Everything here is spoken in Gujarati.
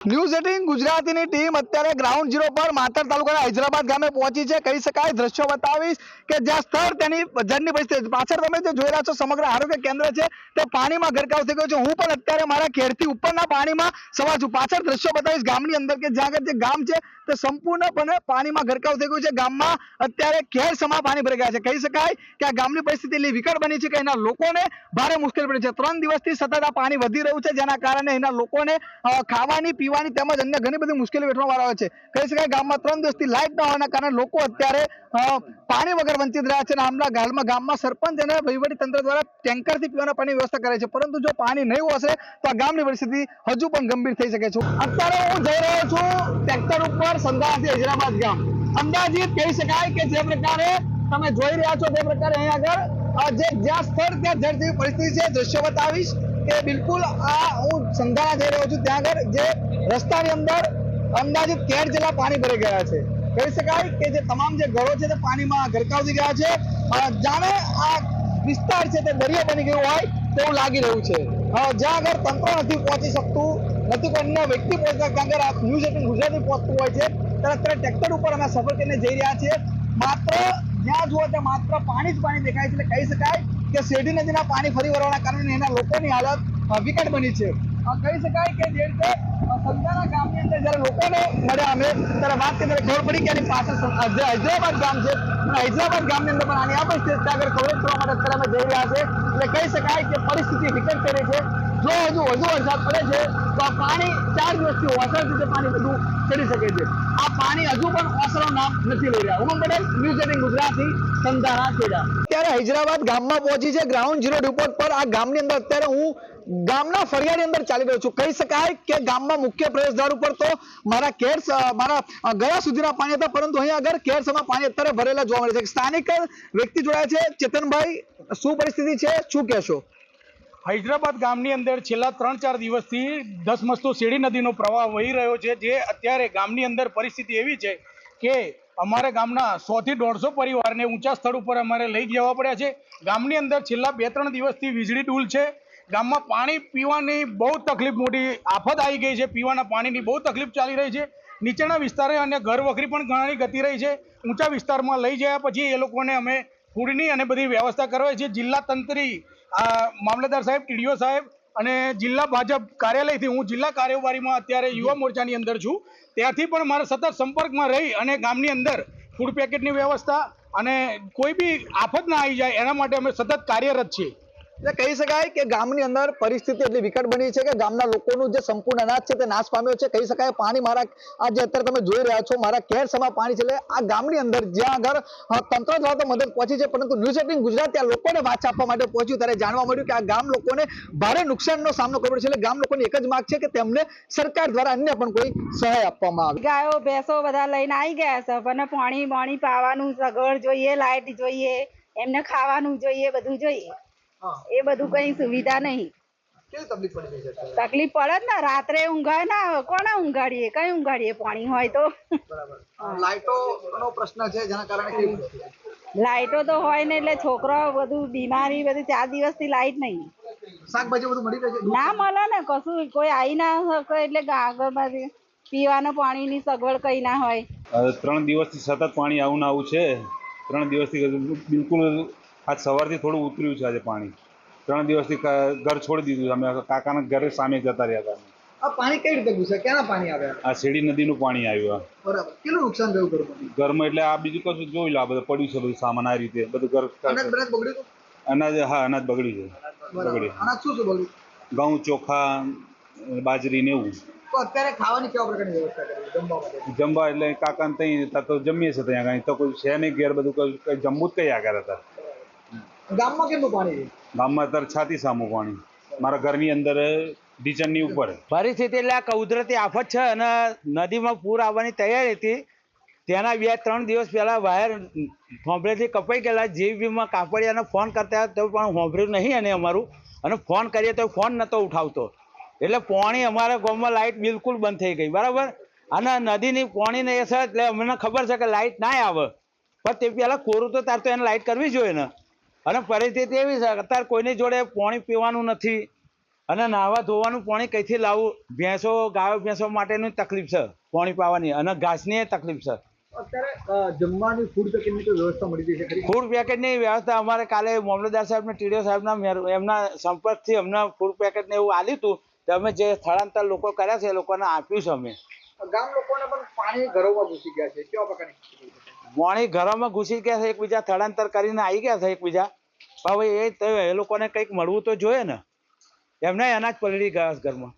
ન્યૂઝ 18 ગુજરાતીની ટીમ અત્યારે ગ્રાઉન્ડ ઝીરો પર માતર તાલુકાના હૈદરાબાદ ગામે પહોંચી છે। કહી શકાય દ્રશ્યો બતાવીશ કે જ્યાં સ્થળ તેની બજારની પરિસ્થિતિ પાછળ તમે જે જોઈ રહ્યા છો સમગ્ર આરોગ્ય કેન્દ્ર છે તે પાણીમાં ગરકાવ થઈ ગયો છે। હું પણ અત્યારે મારા ખેડથી ઉપરના પાણીમાં સવાર છું। પાછળ દ્રશ્યો બતાવીશ ગામની અંદર કે જ્યાં આગળ જે ગામ છે તે સંપૂર્ણપણે પાણીમાં ગરકાવ થઈ ગયું છે। ગામમાં અત્યારે ઘેર સમા પાણી ભરાઈ ગયા છે। કહી શકાય કે આ ગામની પરિસ્થિતિ એટલી વિકટ બની છે કે એના લોકોને ભારે મુશ્કેલી પડી છે। 3 દિવસથી સતત આ પાણી વધી રહ્યું છે જેના કારણે એના લોકોને ખાવાની પીવાની તેમજ અન્ય ઘણી બધી મુશ્કેલી વેઠવા વાળા છે। કહી શકાય ગામમાં 3 દિવસથી લાઇટ ન હોવાના કારણે લોકો અત્યારે પાણી વગર વંચિત રહ્યા છે। હાલમાં ગામમાં સરપંચ અને વહીવટી તંત્ર દ્વારા ટેન્કરથી પીવાના પાણીની વ્યવસ્થા કરે છે, પરંતુ જો પાણી નહીં હશે તો આ ગામની પરિસ્થિતિ હજુ પણ ગંભીર થઈ શકે છે। અત્યારે હું જઈ રહ્યો છું ટ્રેક્ટર ઉપર સંધારાથી હૈદરાબાદ ગામ। અંદાજિત કહી શકાય કે જે પ્રકારે તમે જોઈ રહ્યા છો તે પ્રકારે અહીં આગળ જ્યાં સ્થળ ત્યાં જળ જેવી પરિસ્થિતિ છે। દ્રશ્યો બતાવીશ કે બિલકુલ આ હું સંધારા જઈ રહ્યો છું ત્યાં આગળ જે રસ્તાની અંદર અંદાજિત 13 જેટલા પાણી ભરાઈ ગયા છે। કહી શકાય કે જે તમામ જે ઘરો છે તે પાણીમાં ગરકાવ થઈ ગયા છે। જાણે આ વિસ્તાર છે તે દરિયો બની ગયો હોય તેવું લાગી રહ્યું છે। જ્યાં આગળ તંત્ર નથી પહોંચી શકતું, નથી કોઈ અન્ય વ્યક્તિ પહોંચતા, ત્યાં આગળ આ ન્યૂઝ 18 ગુજરાતી પહોંચતું હોય છે ત્યારે અત્યારે ટ્રેક્ટર ઉપર અમે સફર કરીને જઈ રહ્યા છીએ। માત્ર જ્યાં જુઓ ત્યાં માત્ર પાણી જ પાણી દેખાય છે। એટલે કહી શકાય કે શેરડી નદીના પાણી ફરી વળવાના કારણે એના લોકોની હાલત વિકટ બની છે। કહી શકાય કે જે રીતે સંધારા ગામની અંદર જયારે લોકોને મળ્યા અમે ત્યારે વાત કરી ખબર પડી કે એની પાછળ જે હૈદરાબાદ ગામ છે હૈદરાબાદ ગામની અંદર પણ આની આ પરિસ્થિતિ આગળ કવરેજ કરવા માટે અત્યારે અમે જઈ રહ્યા છે। એટલે કહી શકાય કે પરિસ્થિતિ વિકટ થઈ રહી છે। જો હજુ વધુ વરસાદ પડે છે તો આ પાણી 4 દિવસથી ઓસરથી પાણી બધું ચડી શકે છે। આ પાણી હજુ પણ ઓસરનું નામ નથી લઈ રહ્યા। ઉમંગ પટેલ, ન્યૂઝ 18 ગુજરાતી, સંધારા ખેડા। અત્યારે હૈદરાબાદ ગામમાં પહોંચી છે ગ્રાઉન્ડ ઝીરો રિપોર્ટ પર। આ ગામની અંદર અત્યારે હું ગામના ફળિયાની અંદર ચાલી રહ્યો છું। કહી શકાય કે ગામમાં મુખ્ય પ્રવેશદ્વાર ઉપર તો મારા ગયા સુધીના પાણી હતા, પરંતુ અહીં આગળ કેરસમાં પાણી અત્યારે ભરેલા જોવા મળે છે। સ્થાનિક વ્યક્તિ જોડાયા છે ચેતનભાઈ, શું પરિસ્થિતિ છે, શું કહેશો? હૈદરાબાદ ગામની અંદર છેલ્લા 3-4 દિવસથી ધસમસતો શેરડી નદીનો પ્રવાહ વહી રહ્યો છે। જે અત્યારે ગામની અંદર પરિસ્થિતિ એવી છે કે અમારે ગામના 100 થી 150 પરિવારને ઊંચા સ્થળ ઉપર અમારે લઈ જવા પડ્યા છે। ગામની અંદર છેલ્લા 2-3 દિવસથી વીજળી ડૂલ છે। ગામમાં પાણી પીવાની બહુ તકલીફ, મોટી આફત આવી ગઈ છે। પીવાના પાણીની બહુ તકલીફ ચાલી રહી છે। નીચેના વિસ્તારે અને ઘર વખરી પણ ઘણી ગતી રહી છે। ઊંચા વિસ્તારમાં લઈ ગયા પછી એ લોકોને અમે ફૂડની અને બધી વ્યવસ્થા કરવાય છે। જિલ્લા તંત્રી, મામલતદાર સાહેબ, ટીડીઓ સાહેબ અને જિલ્લા ભાજપ કાર્યાલયથી હું જિલ્લા કાર્યવાહીમાં અત્યારે યુવા મોરચાની અંદર છું, ત્યાંથી પણ મારે સતત સંપર્કમાં રહી અને ગામની અંદર ફૂડ પેકેટની વ્યવસ્થા અને કોઈ બી આફત ના આવી જાય એના માટે અમે સતત કાર્યરત છીએ। એટલે કહી શકાય કે ગામની અંદર પરિસ્થિતિ એટલી વિકટ બની છે કે ગામના લોકોનું જે સંપૂર્ણ અનાજ છે તે નાશ પામ્યો છે। કહી શકાય પાણી મારા આ જે અત્યારે તમે જોઈ રહ્યા છો મારા કેર સમા પાણી છે। એટલે આ ગામની અંદર જ્યાં આગળ તંત્ર દ્વારા તો મદદ પહોંચી છે, પરંતુ ન્યૂઝ 18 ગુજરાત ત્યાં લોકોને વાત આપવા માટે પહોંચ્યું ત્યારે જાણવા મળ્યું કે આ ગામ લોકોને ભારે નુકસાનનો સામનો કરવો પડે છે। એટલે ગામ લોકોની એક જ માંગ છે કે તેમને સરકાર દ્વારા અન્ય પણ કોઈ સહાય આપવામાં આવે। ગાયો ભેંસો બધા લઈને આવી ગયા છે, પણ પાણી પાવાનું સગવડ જોઈએ, લાઈટ જોઈએ, એમને ખાવાનું જોઈએ, બધું જોઈએ। એ બધું કઈ સુવિધા નહીં। કેવી તકલીફ પડી રહી છે? તકલીફ પડે જ ને, રાત્રે ઊંઘાય ના, કોને ઊંઘાડીએ, કઈ ઊંઘાડીએ પાણી હોય તો। લાઇટોનો પ્રશ્ન છે જેના કારણે લાઈટો તો હોય ને એટલે છોકરાઓ બધું બીમારી બધી 4 દિવસથી લાઈટ નહીં। શાકભાજી બધું મળી રહે છે? ના મળે ને કશું, કોઈ આવી ના શકે એટલે આગળ પીવાના પાણીની સગવડ કઈ ના હોય। 3 દિવસથી સતત પાણી આવું ને આવું છે। 3 દિવસથી બિલકુલ આજ સવારથી થોડું ઉતર્યું છે આજે પાણી। 3 દિવસથી ઘર છોડી દીધું, અમે કાકાના ઘરે સામે જતા રહ્યા હતા। આ પાણી કઈ રીતે ઘૂસે? ક્યાંના પાણી આવ્યા? આ શેરડી નદીનું પાણી આવ્યું। બરાબર, કેટલું નુકસાન થયું ઘરમાં? ઘરમાં એટલે આ બીજું કશું જોઈ લો, આ બધું પડ્યું છે, બધું સામાન આ રીતે બધું ઘર બગડ્યું? અનાજ, હા અનાજ બગડ્યું છે। અનાજ શું બગડ્યું? ઘઉં, ચોખા, બાજરી ને એવું। તો અત્યારે ખાવાની કેવા પ્રકારની વ્યવસ્થા કરી જમવા માટે? જમવા એટલે કાકાને ત્યાં તો જમીએ છે, ત્યાં કાંઈ તો કોઈ છે નહીં ઘેર, બધું કઈ જમવું જ કઈ આગળ હતા। ગામમાં કેટલું પાણી છે? ગામમાં અત્યારે છાતી સામું પાણી, મારા ઘરની અંદર ઢીચણની ઉપર પરિસ્થિતિ એટલે આ કુદરતી આફત છે અને નદીમાં પૂર આવવાની તૈયારી હતી। તેના 2-3 દિવસ પહેલાં વાયર હોંભળેથી કપાઈ ગયેલા। જીવીમાં કાપડિયાને ફોન કરતા તો પણ હોંભળ્યું નહીં અને અમારું, અને ફોન કરીએ તો ફોન નહોતો ઉઠાવતો। એટલે પાણી અમારા ગામમાં લાઇટ બિલકુલ બંધ થઈ ગઈ, બરાબર। અને નદીની પાણીને એ છે એટલે અમને ખબર છે કે લાઇટ ના આવે, પણ તે પહેલાં કોરું તો તાર તો એને લાઇટ કરવી જોઈએ ને। અને પરિસ્થિતિ એવી છે અત્યારે કોઈની જોડે પાણી પીવાનું નથી અને નાહવા ધોવાનું પાણી કઈથી લાવવું, ભેંસો ગાયો ભેંસો માટેની તકલીફ છે, પાણી પાવાની અને ઘાસની તકલીફ છે. અત્યારે જમવાની ફૂડ પેકેટની તો વ્યવસ્થા મળી રહી છે ખરી? ફૂડ પેકેટની વ્યવસ્થા અમારે કાલે મામલતદાર સાહેબ ને ટીડીઓ સાહેબના એમના સંપર્કથી અમને ફૂડ પેકેટ ને એવું આલ્યું હતું, તો અમે જે સ્થળાંતર લોકો કર્યા છે એ લોકોને આપ્યું છે. અમે ગામ લોકોને પણ પાણી ઘરોમાં ઘૂસી ગયા છે, કેવા પ્રકારની? પાણી ઘરોમાં ઘૂસી ગયા છે, એકબીજા સ્થળાંતર કરીને આવી ગયા છે એકબીજા. હવે એ લોકોને કંઈક મળવું તો જોઈએ ને, એમને અનાજ પલળી ગયા છે ઘરમાં.